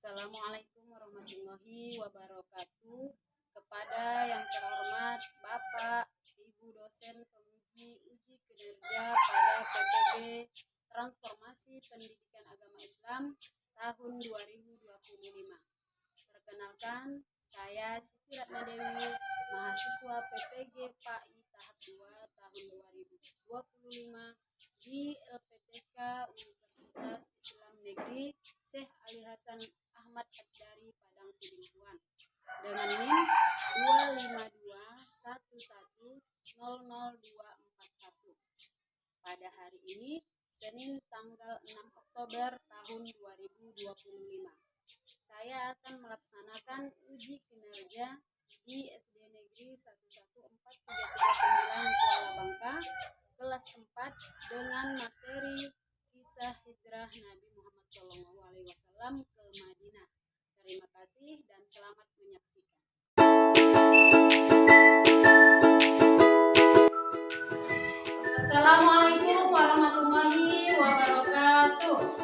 Assalamualaikum warahmatullahi wabarakatuh. Kepada yang terhormat Bapak, Ibu dosen penguji uji kinerja pada PTG Transformasi Pendidikan Agama Islam tahun 2025. Perkenalkan, saya Siti Ratna Dewi, mahasiswa PPG PAI tahap 2 tahun 2025 di LPTK Universitas Islam Negeri Syekh Ali Hasan Ahmad Ad-Dari Padang Sidimpuan dengan NIM 25211000241. Pada hari ini, Senin tanggal 6 Oktober tahun 2025, saya akan melaksanakan uji kinerja di SD Negeri 114339 Kuala Bangka, kelas 4 dengan materi kisah hijrah Nabi Muhammad SAW ke Madinah. Terima kasih dan selamat menyaksikan. Assalamualaikum warahmatullahi wabarakatuh.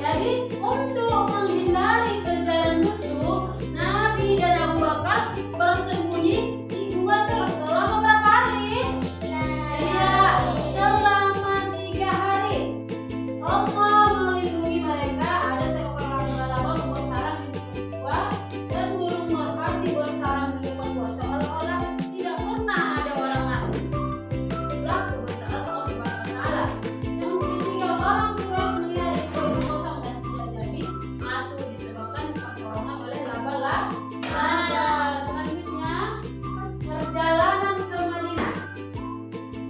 Jadi untuk menghindari kejaran musuh, Nabi dan Abu Bakar bersembunyi di gua Sur selama berapa hari? Iya, selama 3 hari. Allah melindungi mereka. Ada seekor laba-laba membuat sarang di depan gua dan burung merpati bersarang di depan gua, seolah-olah tidak pernah ada orang masuk. Itulah kebesaran Allah Subhanahu wa Ta'ala. Yang ketiga, orang Quraisy melihat gua itu kosong dan tidak jadi masuk disebabkan pertolongan oleh laba-laba. Selanjutnya perjalanan ke Madinah.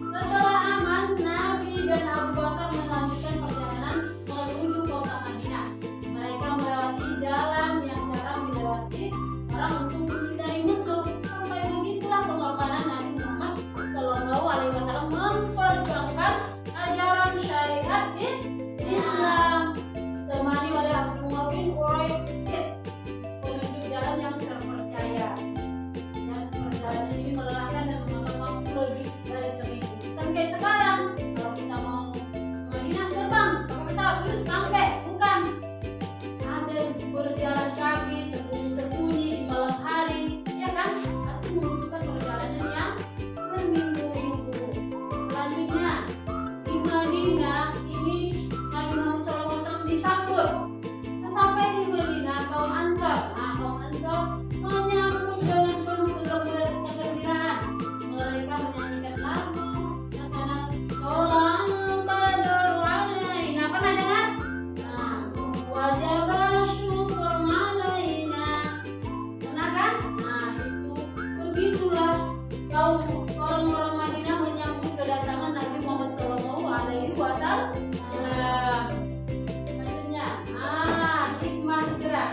Setelah aman, Nabi dan Abu Bakar melanjutkan perjalanan menuju kota Madinah. Mereka melewati jalan yang jarang dilewati orang untuk menghindari musuh. Sampai begitulah pengorbanan Nabi Muhammad Shallallahu Alaihi Wasallam memperjuangkan ajaran syariat Islam, ditemani oleh Abdullah bin Uraiqid, penunjuk jalan yang terpercaya. Dan perjalanan ini melelahkan dan memakan waktu lebih dari seminggu. Kan kayak sekarang, kalau kita mau ke Madinah terbang pakai pesawat terus sampai, bukan. Ada berjalan kaki sembunyi-sembunyi di malam hari, ya kan? Pasti membutuhkan perjalanan yang berminggu-minggu. Selanjutnya di Madinah ini Nabi Muhammad SAW disambut. Sesampai di Madinah, kaum Ansar menyambut dengan penuh kegembiraan. Mereka menyanyikan lagu terkenal Tolong Badru Alaina. Pernah dengar? Wajib syukur alaina. Pernah kan? Itu begitulah kaum orang-orang Madinah menyambut kedatangan Nabi Muhammad Shallallahu Alaihi Wasallam. Selanjutnya, hikmah hijrah.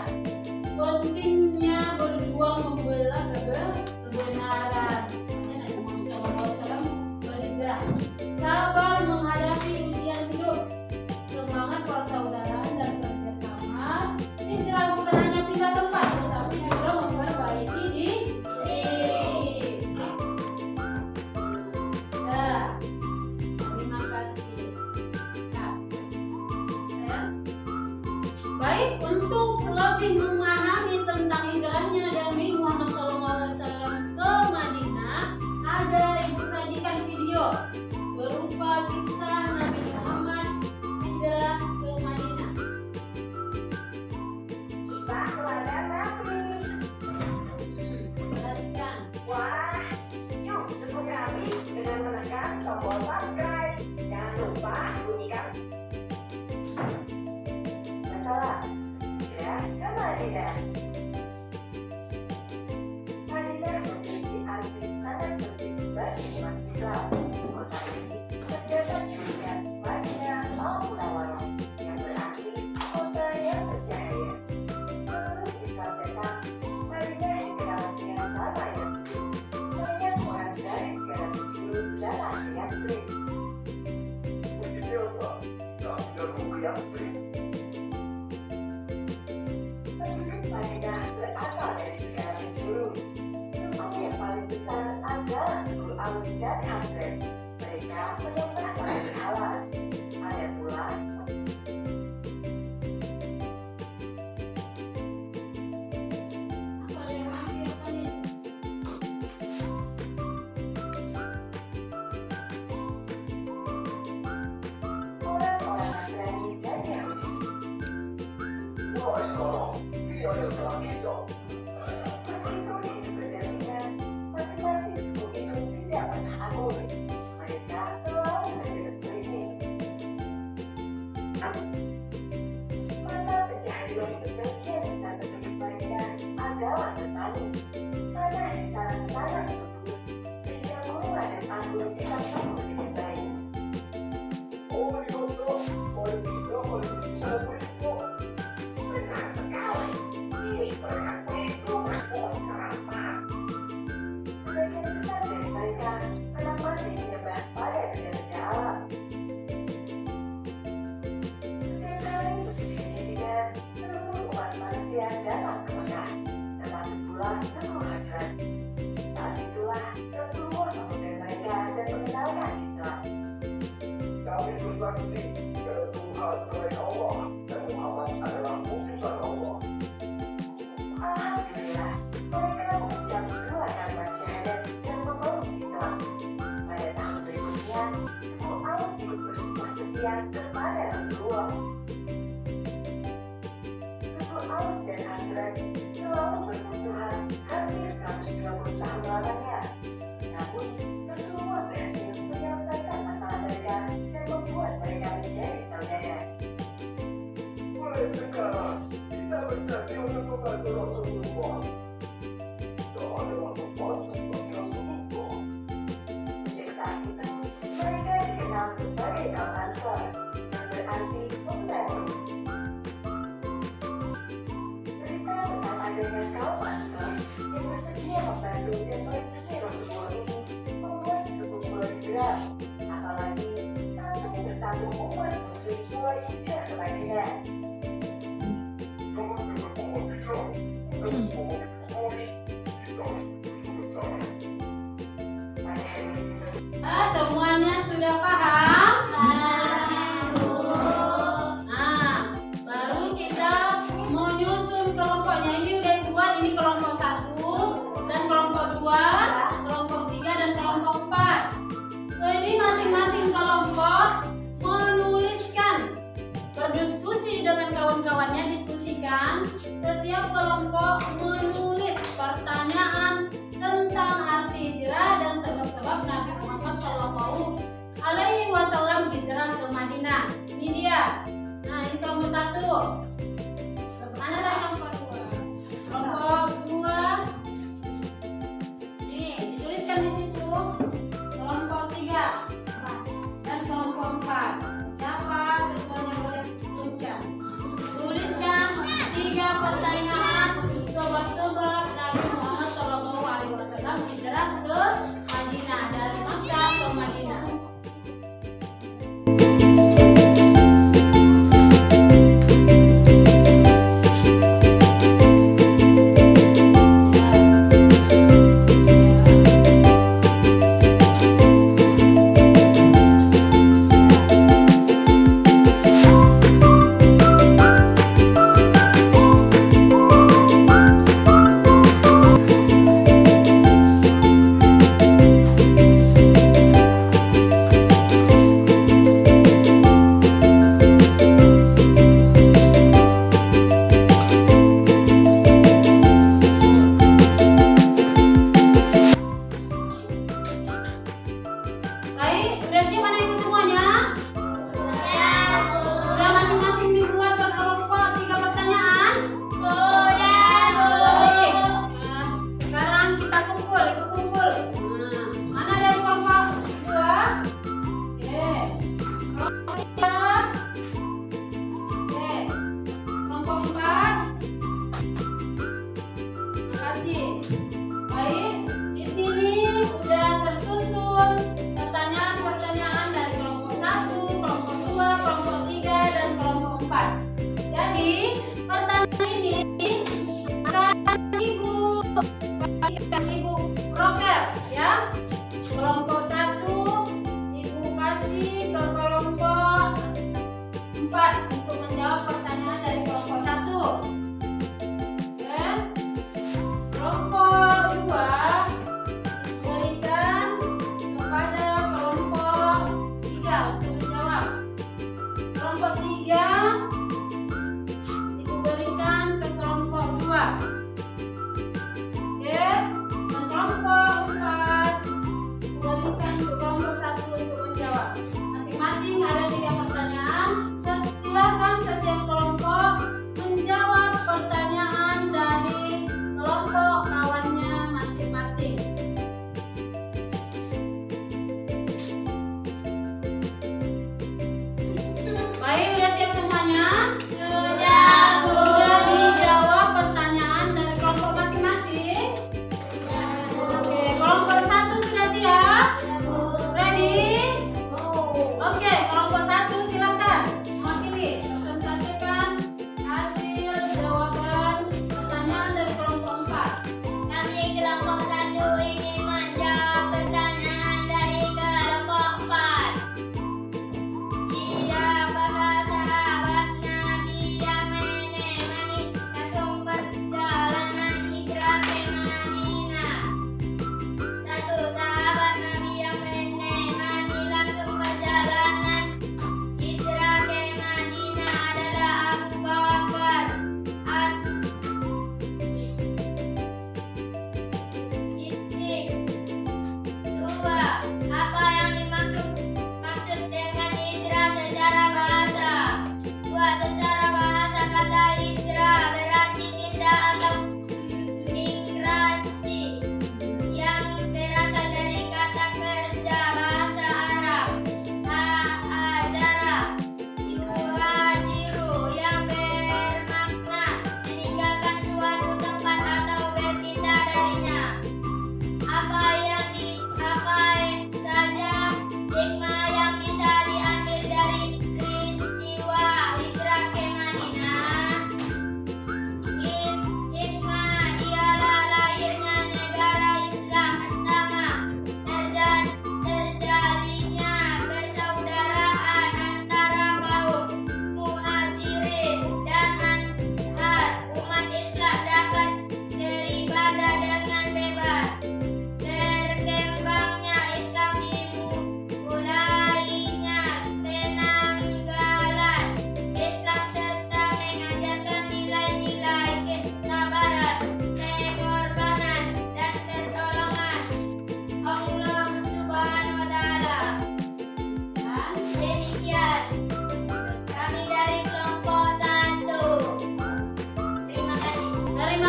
Pentingnya berjuang membela kebenaran. Nabi Muhammad SAW berhijrah. Sabar menghadapi ujian hidup. Semangat persaudaraan dan kerjasama. Hijrah bukan hanya pindah tempat, tetapi juga memperbaiki diri. Terima kasih. Baik, untuk lebih memahami tentang hijrahnya Nabi Muhammad SAW ke Madinah, ada ibu sajikan video berupa kisah Nabi Muhammad hijrah ke Madinah. Kisah teladan Nabi. Perhatikan. Wah, yuk dukung kami dengan menekan tombol subscribe. Jangan lupa bunyikan. Masalah hijrah ke Madinah. Madinah memiliki arti sangat penting bagi umat Islam. Kota ini terdapat julukan Madinah Al-Munawwarah, yang berarti kota yang bercahaya. Sebelum Islam datang, Madinah dikenal dengan nama yang banyak orang dari segala penjuru dan ahli Yathrib. Seperti biasa, kami datang ke Yathrib. Penduduk Madinah berasal dari segala penjuru. Suku yang paling besar adalah suku Aus dan Khazraj. Mereka menyembah para berhala. Ada pula orang-orang Nasrani dan Yahudi. Mulai sekarang, ini adalah kita. Meskipun hidup berdampingan, masing-masing suku itu tidak pernah akur. Mereka selalu saja berselisih. Mata pencaharian sebagian besar penduduk Madinah adalah petani. Tanah di sana sangat subur, sehingga kurma dan anggur bisa tumbuh dengan baik. Oh, di kota, oleh kita, oleh bisa berikut. Benar sekali, ini berkat perhitungan pohon kelapa. Sebagian besar dari mereka memang masih menyembah pada benda-benda alam. Setiap kali musim dijadikan, seluruh umat manusia datang ke Mekah, termasuk pula suku Khazraj. Saat itulah Rasulullah mengundang mereka dan mengenalkan Tuhan selain Allah dan Muhammad adalah utusan Allah. Alhamdulillah, mereka mengucap dua kalimat syahadat dan memeluk Islam. Pada tahun berikutnya, suku Aus ikut bersumpah setia kepada Rasulullah. Suku Aus dan Khazraj selalu bermusuhan hampir 120 tahun lamanya. Namun, Rasulullah berhasil menyelesaikan masalah mereka dan membuat mereka menjadi saudara. Mulai sekarang, kita berjanji untuk membantu Rasulullah. Kita adalah membantu bagi Rasulullah. Sejak saat itu, mereka dikenal sebagai kaum Ansor, yang berarti membantu. Berita tentang adanya kaum Ansor yang bersedia membantu dan melindungi Rasulullah ini membuat suku Quraisy geram. Apalagi satu persatu umat Muslim mulai hijrah ke Madinah. Jangan dengan umat Islam, bukan semua umat Quraisy. Kita harus bersama-sama. Pada hari itu, Semuanya sudah paham? Nah, baru kita menyusun kelompoknya. Ini udah dibuat, ini kelompok 1 dan kelompok 2, kelompok 3 dan kelompok 4. Jadi masing-masing kelompok menuliskan, berdiskusi dengan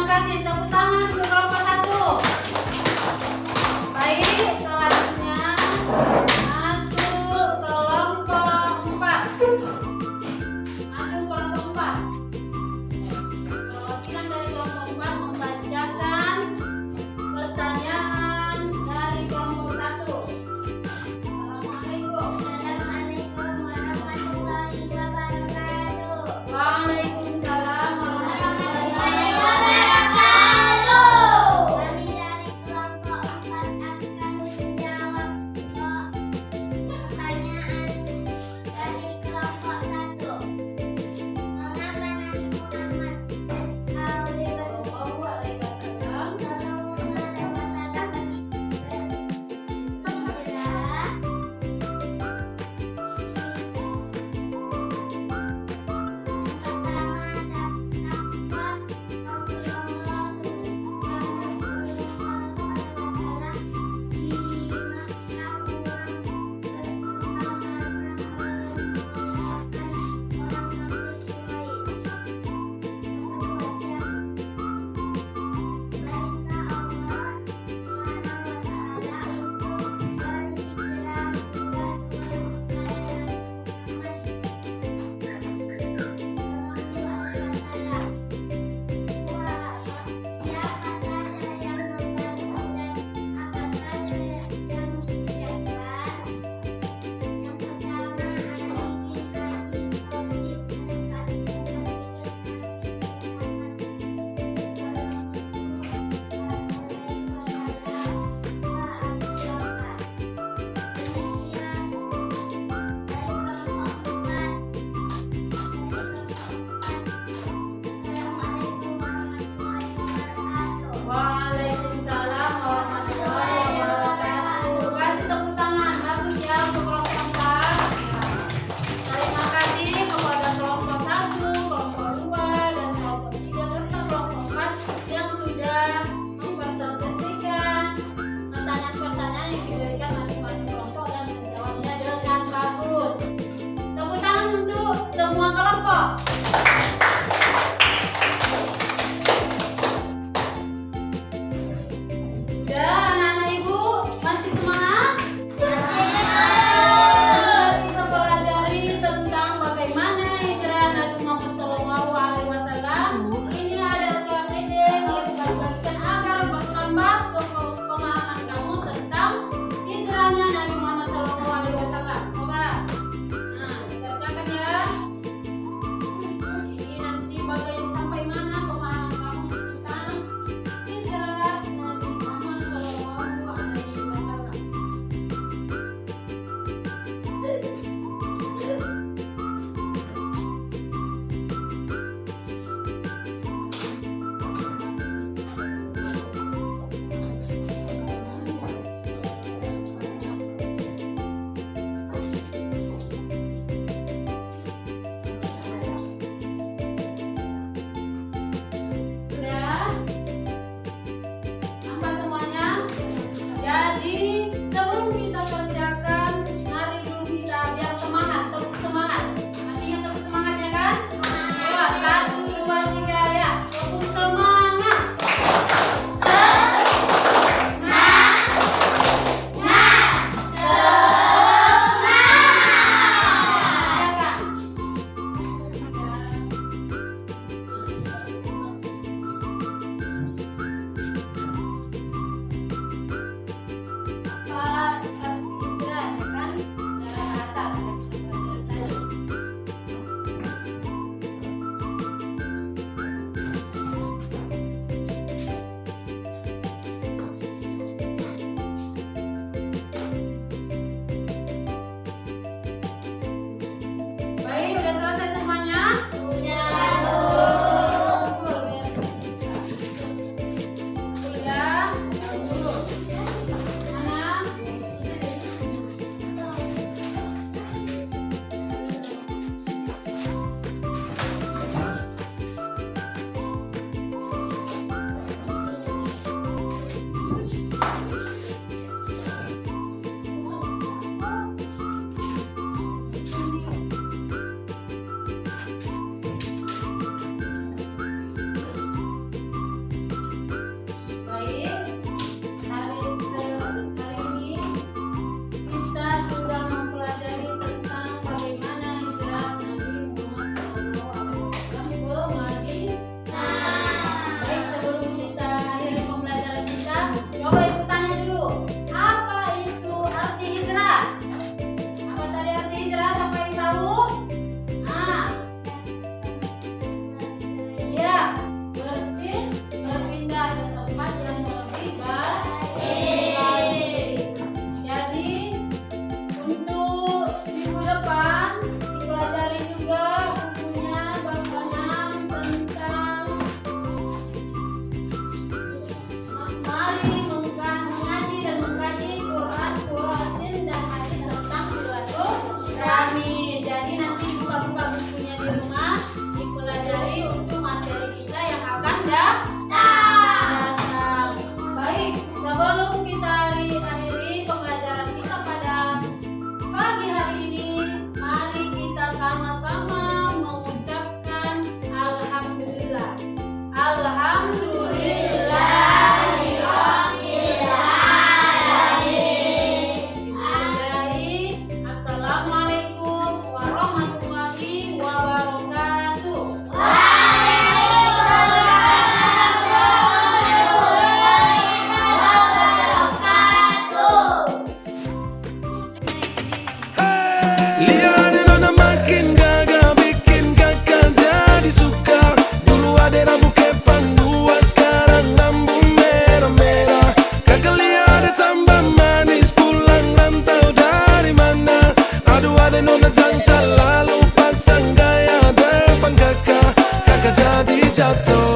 kasih. Tepuk tangan untuk kelompok 1. Baik, selanjutnya masuk kelompok 4. Maju kelompok 4. Perwakilan dari kelompok 4 membacakan pertanyaan dari kelompok 1. Assalamualaikum. Assalamualaikum warahmatullahi wabarakatuh. Waalaikumsalam warahmatullahi Wabarakatuh. Kami dari kelompok 4 akan menjawab pertanyaan dari kelompok 1. Mengapa Nabi Muhammad Sallallahu alaihi wasallam Waalaikumsalam warahmatullahi wabarakatuh. Kasih tepuk tangan, bagus ya untuk kelompok 4. Terima kasih kepada kelompok 1, kelompok 2, dan kelompok 3 serta kelompok 4 yang sudah mempresentasikan pertanyaan-pertanyaan yang diberikan masing-masing kelompok dan menjawabnya dengan bagus. Tepuk tangan untuk semua kelompok. Ya, anak-anak ibu masih semangat? Kita pelajari tentang bagaimana hijrah Nabi Muhammad SAW. Ini ada kaidah yang dibagikan agar bertambah pemahaman kamu tentang hijrahnya Nabi Muhammad SAW. Coba, nah, kerjakan ya. buka-buka bukunya di rumah, dipelajari untuk materi kita yang akan datang. Baik, sebelum kita akhiri pembelajaran kita pada pagi hari ini, mari kita sama-sama mengucapkan alhamdulillah. Assalamualaikum warahmatullahi wabarakatuh. Lihat Nona makin gagah, bikin kakak jadi suka. Dulu ada rambut kepang dua, sekarang rambut merah-merah. Kakak lihat tambah manis, pulang rantau dari mana? Aduh ada Nona jantan, lalu pasang gaya depan kakak. Kakak jadi jatuh.